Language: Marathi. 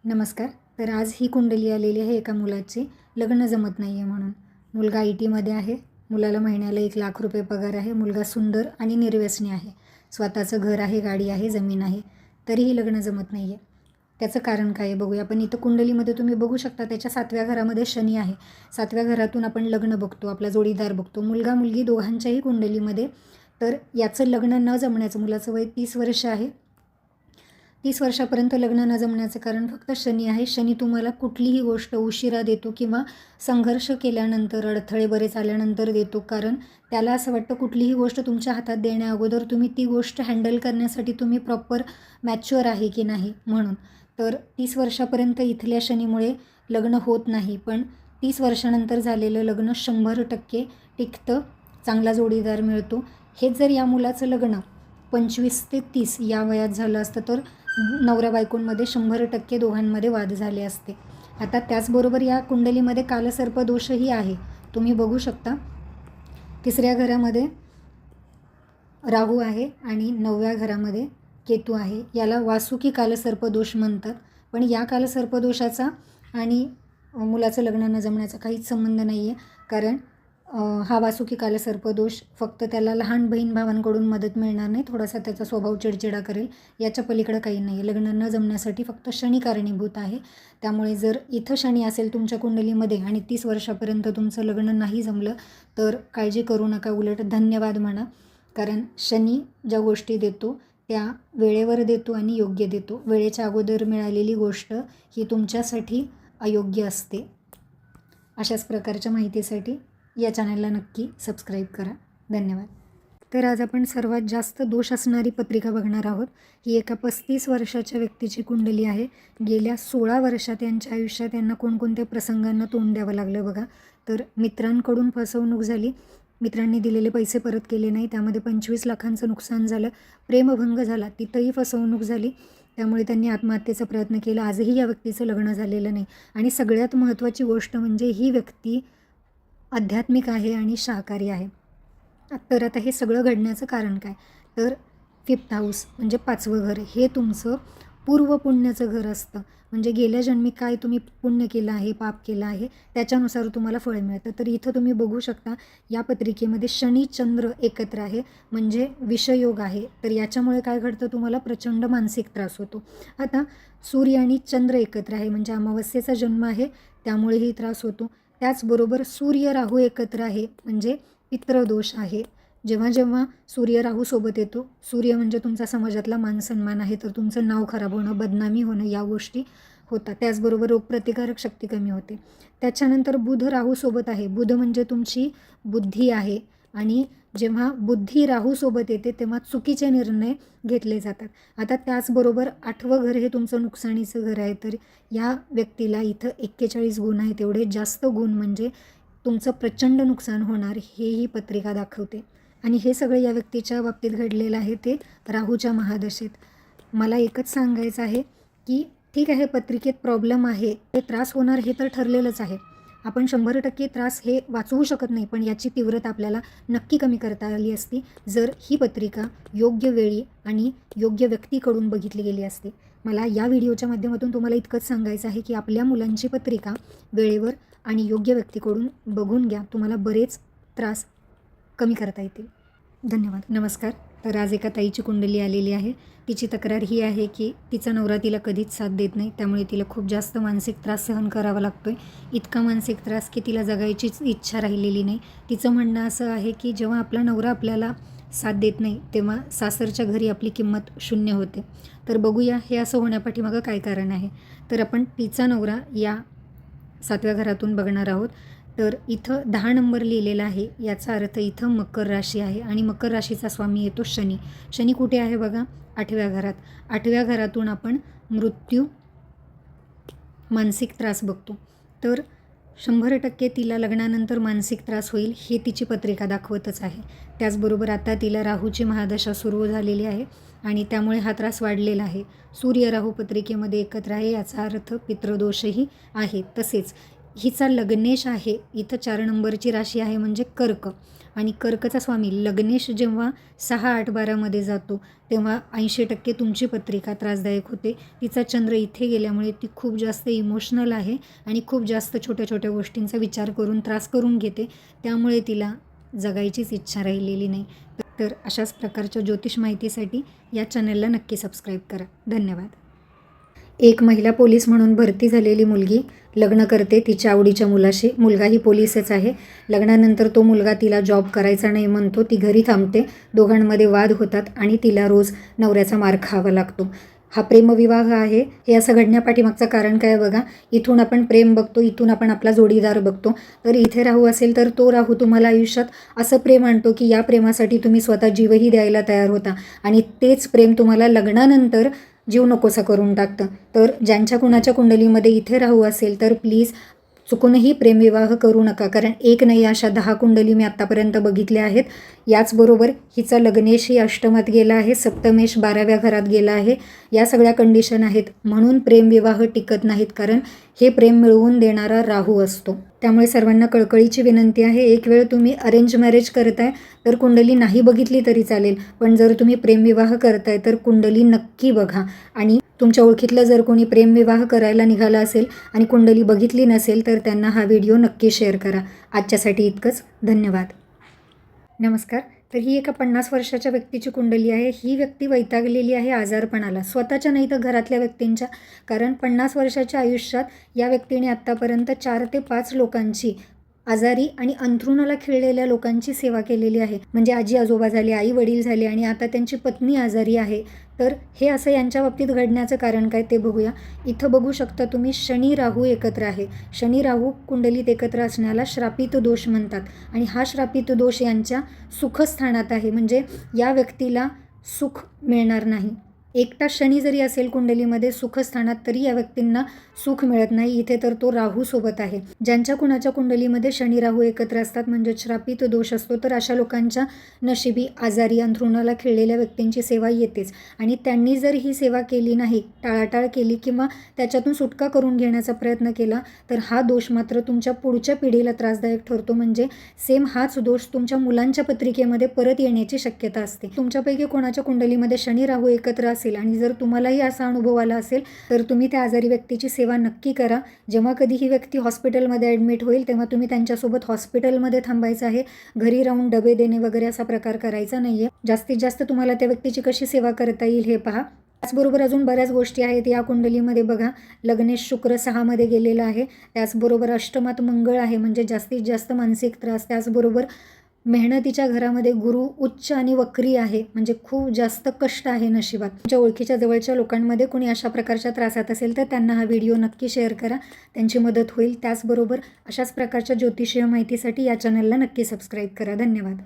नमस्कार. तर आज ही कुंडली आलेली आहे एका मुलाची. लग्न जमत नाही आहे म्हणून. मुलगा IT मध्ये आहे. मुलाला महिन्याला 1,00,000 रुपये पगार आहे. मुलगा सुंदर आणि निर्व्यसनी आहे. स्वतःचं घर आहे, गाडी आहे, जमीन आहे. तरीही लग्न जमत नाही आहे. त्याचं कारण काय आहे बघूया आपण. इथं कुंडलीमध्ये तुम्ही बघू शकता त्याच्या 7व्या घरामध्ये शनी आहे. 7व्या घरातून आपण लग्न बघतो, आपला जोडीदार बघतो. मुलगा मुलगी दोघांच्याही कुंडलीमध्ये. तर याचं लग्न न जमण्याचं, मुलाचं वय 30 वर्ष आहे. 30 वर्षापर्यंत लग्न न जमण्याचं कारण फक्त शनी आहे. शनी तुम्हाला कुठलीही गोष्ट उशिरा देतो किंवा संघर्ष केल्यानंतर, अडथळे बरेच आल्यानंतर देतो. कारण त्याला असं वाटतं कुठलीही गोष्ट तुमच्या हातात देण्याअगोदर तुम्ही ती गोष्ट हँडल करण्यासाठी तुम्ही प्रॉपर मॅच्युअर आहे की नाही म्हणून. तर 30 वर्षापर्यंत इथल्या शनीमुळे लग्न होत नाही. पण 30 वर्षानंतर झालेलं लग्न 100% टिकतं, चांगला जोडीदार मिळतो. हेच जर या मुलाचं लग्न 25 ते 30 या वयात झालं असतं तर नवरा बायकोंमध्ये 100% दोघांमध्ये वाद झाले असते. आता त्याचबरोबर या कुंडलीमध्ये कालसर्प दोषही आहे. तुम्ही बघू शकता 3ऱ्या घरामध्ये राहू आहे आणि 9व्या घरामध्ये केतू आहे. याला वासुकी कालसर्प दोष म्हणतात. पण या कालसर्प दोषाचा आणि मुलाचं लग्न न जमण्याचा काहीच संबंध नाही आहे. कारण हा वासुकी कालसर्प दोष फक्त त्याला लहान बहीण भावांकडून मदत मिळणार नाही, थोडासा त्याचा स्वभाव चिडचिडा करेल, याच्या पलीकडे काही नाही आहे. लग्न न जमण्यासाठी फक्त शनी कारणीभूत आहे. त्यामुळे जर इथं शनी असेल तुमच्या कुंडलीमध्ये आणि 30 वर्षापर्यंत तुमचं लग्न नाही जमलं तर काळजी करू नका, उलट धन्यवाद म्हणा. कारण शनी ज्या गोष्टी देतो त्या वेळेवर देतो आणि योग्य देतो. वेळेच्या अगोदर मिळालेली गोष्ट ही तुमच्यासाठी अयोग्य असते. अशाच प्रकारच्या माहितीसाठी या चॅनलला नक्की सबस्क्राईब करा. धन्यवाद. तर आज आपण सर्वात जास्त दोष असणारी पत्रिका बघणार आहोत. ही एका 35 वर्षाच्या व्यक्तीची कुंडली आहे. गेल्या 16 वर्षात यांच्या आयुष्यात यांना कोणकोणत्या प्रसंगांना तोंड द्यावं लागलं बघा. तर मित्रांकडून फसवणूक झाली, मित्रांनी दिलेले पैसे परत केले नाही, त्यामध्ये 25 लाखांचं नुकसान झालं. प्रेमभंग झाला, तिथंही फसवणूक झाली, त्यामुळे त्यांनी आत्महत्येचा प्रयत्न केला. आजही या व्यक्तीचं लग्न झालेलं नाही. आणि सगळ्यात महत्त्वाची गोष्ट म्हणजे ही व्यक्ती आध्यात्मिक आहे आणि शाकाहारी आहे. तर आता हे सगळं घडण्याचं कारण काय, तर 5th हाऊस म्हणजे 5वं घर हे तुमचं पूर्व पुण्याचं घर असतं. म्हणजे गेल्या जन्मी काय तुम्ही पुण्य केलं आहे, पाप केलं आहे, त्याच्यानुसार तुम्हाला फळ मिळतं. तर इथं तुम्ही बघू शकता या पत्रिकेमध्ये शनी चंद्र एकत्र आहे म्हणजे विषयोग आहे. तर याच्यामुळे काय घडतं, तुम्हाला प्रचंड मानसिक त्रास होतो. आता सूर्य आणि चंद्र एकत्र आहे म्हणजे अमावस्येचा जन्म आहे, त्यामुळेही त्रास होतो. त्याचबरोबर सूर्य राहू एकत्र आहे म्हणजे पितृदोष आहे. जेव्हा जेव्हा सूर्य राहू सोबत येतो, सूर्य म्हणजे तुमचा समाजातला मान सन्मान आहे, तर तुमचं नाव खराब होणं, बदनामी होणं या गोष्टी होतात. त्याचबरोबर रोगप्रतिकारक शक्ती कमी होते. त्याच्यानंतर बुध राहू सोबत आहे. बुध म्हणजे तुमची बुद्धी आहे आणि जेव्हा बुद्धी राहू सोबत येते तेव्हा चुकीचे निर्णय घेतले जातात. आता त्याचबरोबर 8वं घर हे तुमचं नुकसानीचं घर आहे. तर या व्यक्तीला इथं 41 गुण आहेत. एवढे जास्त गुण म्हणजे तुमचं प्रचंड नुकसान होणार हे ही पत्रिका दाखवते. आणि हे सगळं या व्यक्तीच्या बाबतीत घडलेलं आहे ते राहूच्या महादशेत. मला एकच सांगायचं आहे की ठीक आहे, पत्रिकेत प्रॉब्लेम आहे, ते त्रास होणार हे तर ठरलेलंच आहे. आपण 100% त्रास हे वाचवू शकत नाही, पण याची तीव्रता आपल्याला नक्की कमी करता आली असती जर ही पत्रिका योग्य वेळी आणि योग्य व्यक्तीकडून बघितली गेली असती. मला या व्हिडिओच्या माध्यमातून तुम्हाला इतकंच सांगायचं आहे की आपल्या मुलांची पत्रिका वेळेवर आणि योग्य व्यक्तीकडून बघून घ्या, तुम्हाला बरेच त्रास कमी करता येतील. धन्यवाद. नमस्कार. तर आज एका ताईची कुंडली आलेली आहे. तिची तक्रार ही आहे की तिचा नवरा तिला कधीच साथ देत नाही, त्यामुळे तिला खूप जास्त मानसिक त्रास सहन करावा लागतो आहे. इतका मानसिक त्रास की तिला जगायचीच इच्छा राहिलेली नाही. तिचं म्हणणं असं आहे की जेव्हा आपला नवरा आपल्याला साथ देत नाही तेव्हा सासरच्या घरी आपली किंमत शून्य होते. तर बघूया हे असं होण्यापाठीमागं काय कारण आहे. तर आपण तिचा नवरा या 7व्या घरातून बघणार आहोत. तर इथं 10 नंबर लिहिलेला आहे, याचा अर्थ इथं मकर राशी आहे आणि मकर राशीचा स्वामी येतो शनी. शनी कुठे आहे बघा, 8व्या घरात. 8व्या घरातून आपण मृत्यू, मानसिक त्रास बघतो. तर 100% तिला लग्नानंतर मानसिक त्रास होईल हे तिची पत्रिका दाखवतच आहे. त्याचबरोबर आता तिला राहूची महादशा सुरू झालेली आहे आणि त्यामुळे हा त्रास वाढलेला आहे. सूर्य राहू पत्रिकेमध्ये एकत्र आहे, याचा अर्थ पितृदोषही आहे. तसेच हिचा लग्नेश आहे, इथं 4 नंबरची राशी आहे म्हणजे कर्क, आणि कर्कचा स्वामी लग्नेश जेव्हा 6-8-12मध्ये जातो तेव्हा 80% तुमची पत्रिका त्रासदायक होते. तिचा चंद्र इथे गेल्यामुळे ती खूप जास्त इमोशनल आहे आणि खूप जास्त छोट्या छोट्या गोष्टींचा विचार करून त्रास करून घेते. त्यामुळे तिला जगायचीच इच्छा राहिलेली नाही. तर अशाच प्रकारच्या ज्योतिष माहितीसाठी या चॅनलला नक्की सबस्क्राईब करा. धन्यवाद. एक महिला पोलीस म्हणून भरती झालेली मुलगी लग्न करते तिच्या आवडीच्या मुलाशी. मुलगाही पोलीसच आहे. लग्नानंतर तो मुलगा तिला जॉब करायचा नाही म्हणतो. ती घरी थांबते. दोघांमध्ये वाद होतात आणि तिला रोज नवऱ्याचा मार खावा लागतो. हा प्रेमविवाह आहे. हे असं घडण्यापाठीमागचं कारण काय बघा. इथून आपण प्रेम बघतो, इथून आपण आपला जोडीदार बघतो. तर इथे राहू असेल तर तो राहू तुम्हाला आयुष्यात असं प्रेम आणतो की या प्रेमासाठी तुम्ही स्वतः जीवही द्यायला तयार होता, आणि तेच प्रेम तुम्हाला लग्नानंतर जीव नकोसा करून टाकतं. तर ज्यांच्या कुणाच्या कुंडलीमध्ये इथे राहू असेल तर प्लीज चुकूनही प्रेमविवाह करू नका, कारण एक नाही अशा 10 कुंडली मी आत्तापर्यंत बघितल्या आहेत. याचबरोबर हिचा लग्नेशही अष्टमात गेला आहे, सप्तमेश 12व्या घरात गेला आहे. या सगळ्या कंडिशन आहेत म्हणून प्रेमविवाह टिकत नाहीत, कारण हे प्रेम मिळवून देणारा राहू असतो. त्यामुळे सर्वांना कळकळीची विनंती आहे, एक वेळ तुम्ही अरेंज मॅरेज करताय तर कुंडली नाही बघितली तरी चालेल, पण जर तुम्ही प्रेमविवाह करताय तर कुंडली नक्की बघा. आणि तुमच्या ओळखीतलं जर कोणी प्रेमविवाह करायला निघाला असेल आणि कुंडली बघितली नसेल तर त्यांना हा व्हिडिओ नक्की शेअर करा. आजच्यासाठी इतकंच. धन्यवाद. नमस्कार. तर ही एका 50 वर्षाच्या व्यक्तीची कुंडली आहे. ही व्यक्ती वैतागलेली आहे आजारपणाला, स्वतःच्या नाही तर घरातल्या व्यक्तींच्या. कारण 50 वर्षाच्या आयुष्यात या व्यक्तीने आत्तापर्यंत 4 ते 5 लोकांची, आजारी आणि अंथरुणाला खिळलेल्या लोकांची सेवा केलेली आहे. म्हणजे आजी आजोबा झाले, आई वडील झाले, आणि आता त्यांची पत्नी आजारी आहे. तर हे असं यांच्या बाबतीत घडण्याचं कारण काय ते बघूया. इथं बघू शकता तुम्ही शनी राहू एकत्र आहे. शनी राहू कुंडलीत एकत्र असण्याला श्रापित दोष म्हणतात, आणि हा श्रापित दोष यांच्या सुखस्थानात आहे. म्हणजे या व्यक्तीला सुख मिळणार नाही. एकटा शनी जरी असेल कुंडलीमध्ये सुखस्थानात तरी या व्यक्तींना सुख मिळत नाही. इथे तर तो राहू सोबत आहे. ज्यांच्या कुणाच्या कुंडलीमध्ये शनी राहू एकत्र असतात म्हणजे श्रापित दोष असतो, तर अशा लोकांच्या नशिबी आजारी अंथरुणाला खिळलेल्या व्यक्तींची सेवा येतेच. आणि त्यांनी जर ही सेवा केली नाही, टाळाटाळ केली किंवा त्याच्यातून सुटका करून घेण्याचा प्रयत्न केला तर हा दोष मात्र तुमच्या पुढच्या पिढीला त्रासदायक ठरतो. म्हणजे सेम हाच दोष तुमच्या मुलांच्या पत्रिकेमध्ये परत येण्याची शक्यता असते. तुमच्यापैकी कोणाच्या कुंडलीमध्ये शनी राहू एकत्र आणि जर तुम्हालाही असा अनुभव आला असेल तर तुम्ही त्या आजारी व्यक्तीची सेवा नक्की करा. जेव्हा कधी ही व्यक्ती हॉस्पिटलमध्ये ॲडमिट होईल तेव्हा तुम्ही त्यांच्यासोबत हॉस्पिटलमध्ये थांबायचं आहे. घरी राहून डबे देणे वगैरे असा प्रकार करायचा नाही आहे. जास्तीत जास्त तुम्हाला त्या व्यक्तीची कशी सेवा करता येईल हे पहा. त्याचबरोबर अजून बऱ्याच गोष्टी आहेत या कुंडलीमध्ये बघा. लग्नेश शुक्र 6मध्ये गेलेला आहे. त्याचबरोबर अष्टमात मंगळ आहे, म्हणजे जास्तीत जास्त मानसिक त्रास. त्याचबरोबर मेहनतीच्या घरामध्ये गुरु उच्च आणि वक्री आहे, म्हणजे खूप जास्त कष्ट आहे नशिबात. तुमच्या ओळखीच्या जवळच्या लोकांमध्ये कोणी अशा प्रकारच्या त्रासात असेल तर त्यांना हा व्हिडिओ नक्की शेअर करा, त्यांची मदत होईल. त्याचबरोबर अशाच प्रकारच्या ज्योतिषीय माहितीसाठी या चॅनलला नक्की सबस्क्राईब करा. धन्यवाद.